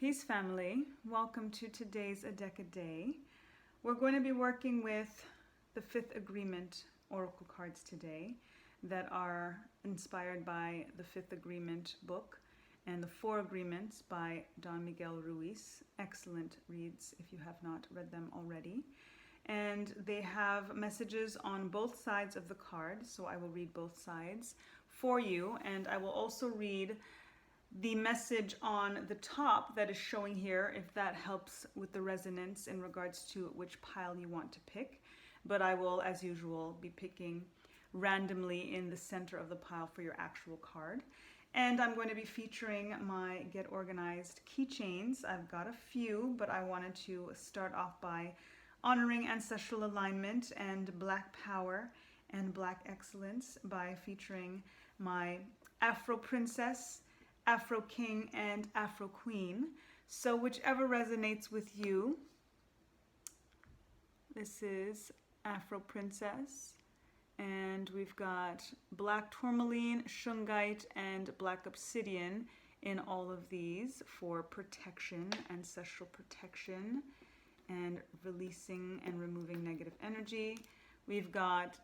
Peace family, welcome to today's A Deck a Day. We're going to be working with the Fifth Agreement Oracle cards today that are inspired by the Fifth Agreement book and the Four Agreements by Don Miguel Ruiz. Excellent reads if you have not read them already. And they have messages on both sides of the card, so I will read both sides for you, and I will also read the message on the top that is showing here, if that helps with the resonance in regards to which pile you want to pick. But I will, as usual, be picking randomly in the center of the pile for your actual card. And I'm going to be featuring my Get Organized keychains. I've got a few, but I wanted to start off by honoring ancestral alignment and Black power and Black excellence by featuring my Afro princess, Afro king, and Afro queen. So whichever resonates with you. This is Afro princess, and we've got black tourmaline, shungite, and black obsidian in all of these for protection, ancestral protection, and releasing and removing negative energy. We've got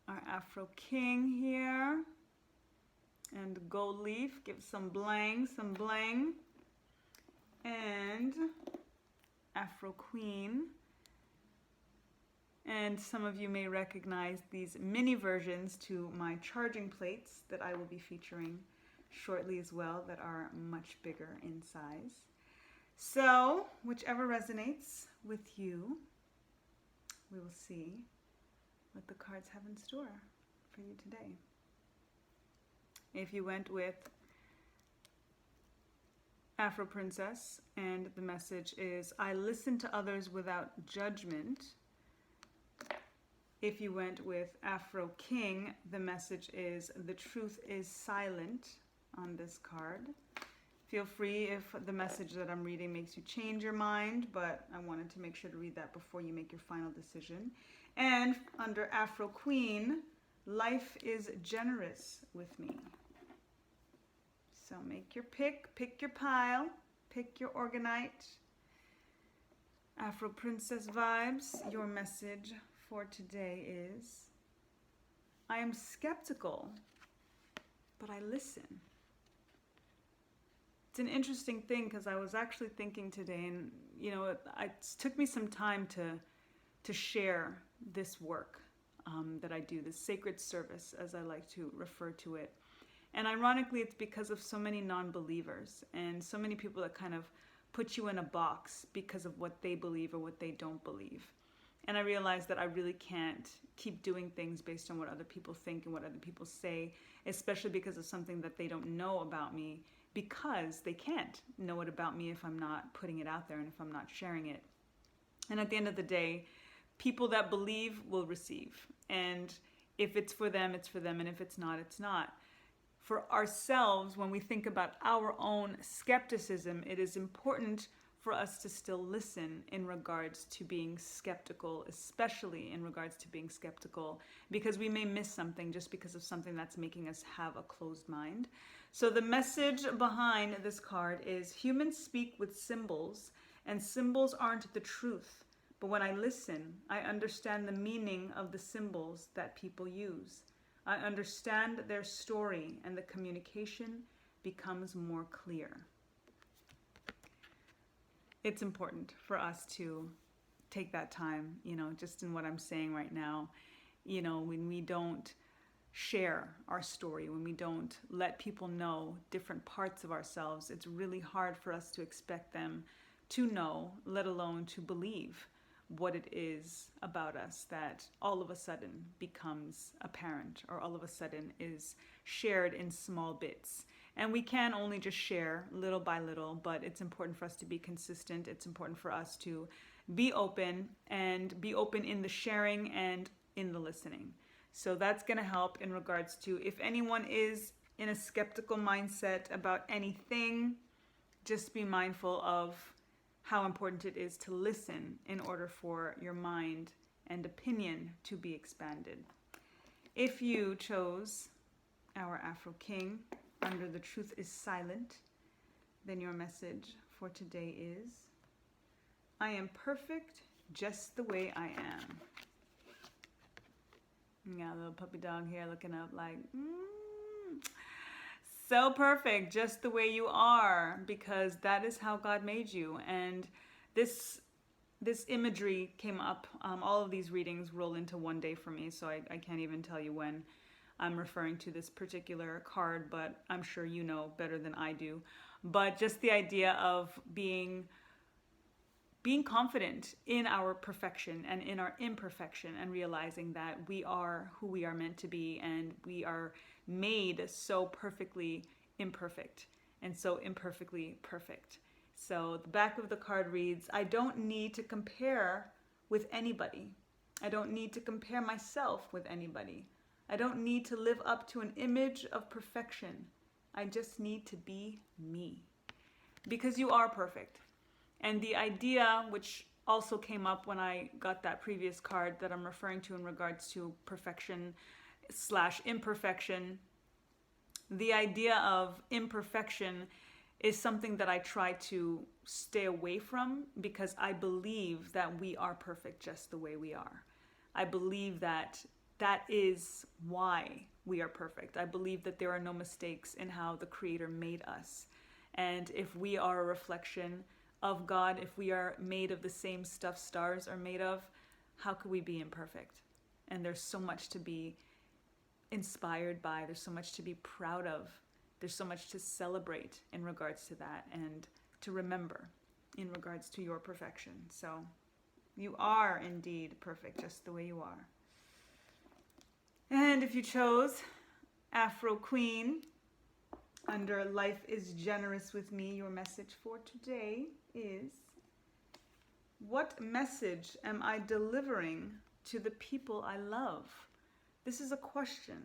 our Afro king here, and gold leaf, give some bling, and Afro queen. And some of you may recognize these mini versions to my charging plates that I will be featuring shortly as well, that are much bigger in size. So whichever resonates with you, we will see what the cards have in store for you today. If you went with Afro Princess and the message is, I listen to others without judgment. If you went with Afro King, the message is, the truth is silent on this card. Feel free if the message that I'm reading makes you change your mind, but I wanted to make sure to read that before you make your final decision. And under Afro Queen, life is generous with me. So make your pick your pile, pick your Orgonite. Afro Princess vibes, your message for today is, I am skeptical, but I listen. It's an interesting thing because I was actually thinking today, and it took me some time to share this work that I do, this sacred service, as I like to refer to it. And ironically, it's because of so many non-believers and so many people that kind of put you in a box because of what they believe or what they don't believe. And I realized that I really can't keep doing things based on what other people think and what other people say, especially because of something that they don't know about me, because they can't know it about me if I'm not putting it out there and if I'm not sharing it. And at the end of the day, people that believe will receive. And if it's for them, it's for them. And if it's not, it's not. For ourselves, when we think about our own skepticism, it is important for us to still listen in regards to being skeptical, especially in regards to being skeptical, because we may miss something just because of something that's making us have a closed mind. So the message behind this card is, humans speak with symbols, and symbols aren't the truth. But when I listen, I understand the meaning of the symbols that people use. I understand their story, and the communication becomes more clear. It's important for us to take that time, just in what I'm saying right now, when we don't share our story, when we don't let people know different parts of ourselves, it's really hard for us to expect them to know, let alone to believe what it is about us that all of a sudden becomes apparent, or all of a sudden is shared in small bits. And we can only just share little by little, but it's important for us to be consistent. It's important for us to be open, and be open in the sharing and in the listening. So that's going to help in regards to, if anyone is in a skeptical mindset about anything, just be mindful of how important it is to listen in order for your mind and opinion to be expanded. If you chose our Afro King under the truth is silent, then your message for today is, I am perfect just the way I am. You got a little puppy dog here looking up like, so perfect just the way you are, because that is how God made you. And this imagery came up. All of these readings roll into one day for me, so I can't even tell you when I'm referring to this particular card, but I'm sure you know better than I do. But just the idea of being confident in our perfection and in our imperfection, and realizing that we are who we are meant to be, and we are made so perfectly imperfect and so imperfectly perfect. So the back of the card reads, I don't need to compare with anybody. I don't need to compare myself with anybody. I don't need to live up to an image of perfection. I just need to be me. Because you are perfect. And the idea, which also came up when I got that previous card that I'm referring to in regards to perfection / imperfection, the idea of imperfection is something that I try to stay away from, because I believe that we are perfect just the way we are. I believe that that is why we are perfect. I believe that there are no mistakes in how the Creator made us. And if we are a reflection of God, if we are made of the same stuff stars are made of, how could we be imperfect? And there's so much to be inspired by. There's so much to be proud of. There's so much to celebrate in regards to that, and to remember in regards to your perfection. So you are indeed perfect just the way you are. And if you chose Afro Queen under Life is Generous with Me, your message for today is, what message am I delivering to the people I love? This is a question.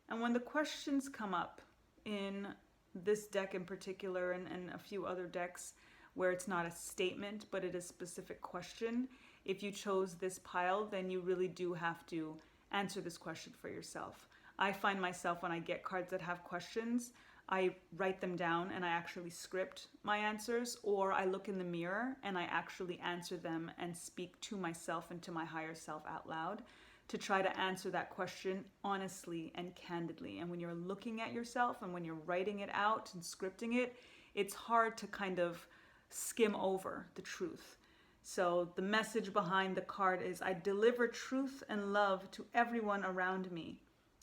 And when the questions come up in this deck in particular, and a few other decks where it's not a statement but it is a specific question, if you chose this pile, then you really do have to answer this question for yourself. I find myself, when I get cards that have questions, I write them down and I actually script my answers, or I look in the mirror and I actually answer them and speak to myself and to my higher self out loud, to try to answer that question honestly and candidly. And when you're looking at yourself and when you're writing it out and scripting it, it's hard to kind of skim over the truth. So the message behind the card is, I deliver truth and love to everyone around me.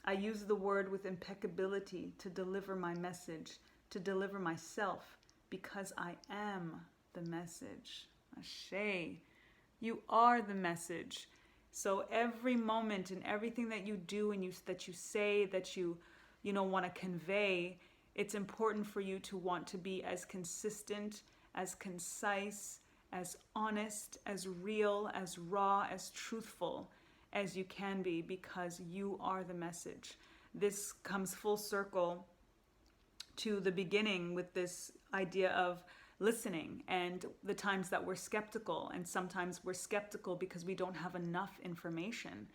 I use the word with impeccability to deliver my message, to deliver myself, because I am the message. Ashe. You are the message. So every moment and everything that you do and that you say, that you want to convey, it's important for you to want to be as consistent, as concise, as honest, as real, as raw, as truthful as you can be, because you are the message. This comes full circle to the beginning with this idea of listening and the times that we're skeptical. And sometimes we're skeptical because we don't have enough information.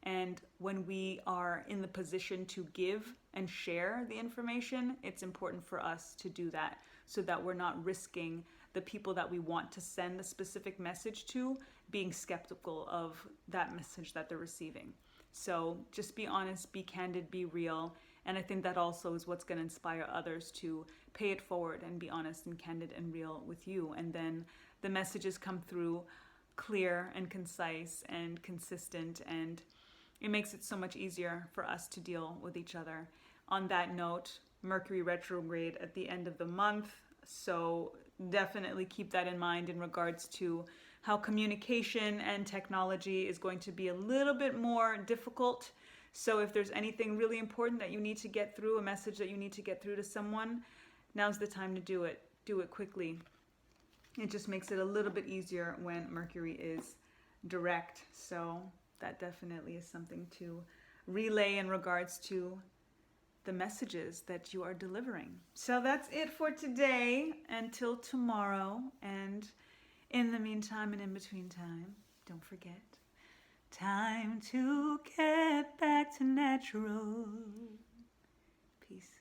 And when we are in the position to give and share the information, it's important for us to do that, so that we're not risking the people that we want to send a specific message to being skeptical of that message that they're receiving. So just be honest, be candid, be real. And I think that also is what's going to inspire others to pay it forward and be honest and candid and real with you. And then the messages come through clear and concise and consistent, and it makes it so much easier for us to deal with each other. On that note, Mercury retrograde at the end of the month, so definitely keep that in mind in regards to how communication and technology is going to be a little bit more difficult. So if there's anything really important that you need to get through, a message that you need to get through to someone, now's the time to do it. Do it quickly. It just makes it a little bit easier when Mercury is direct. So that definitely is something to relay in regards to the messages that you are delivering. So that's it for today. Until tomorrow. And in the meantime and in between time, don't forget, time to get back to natural. Peace.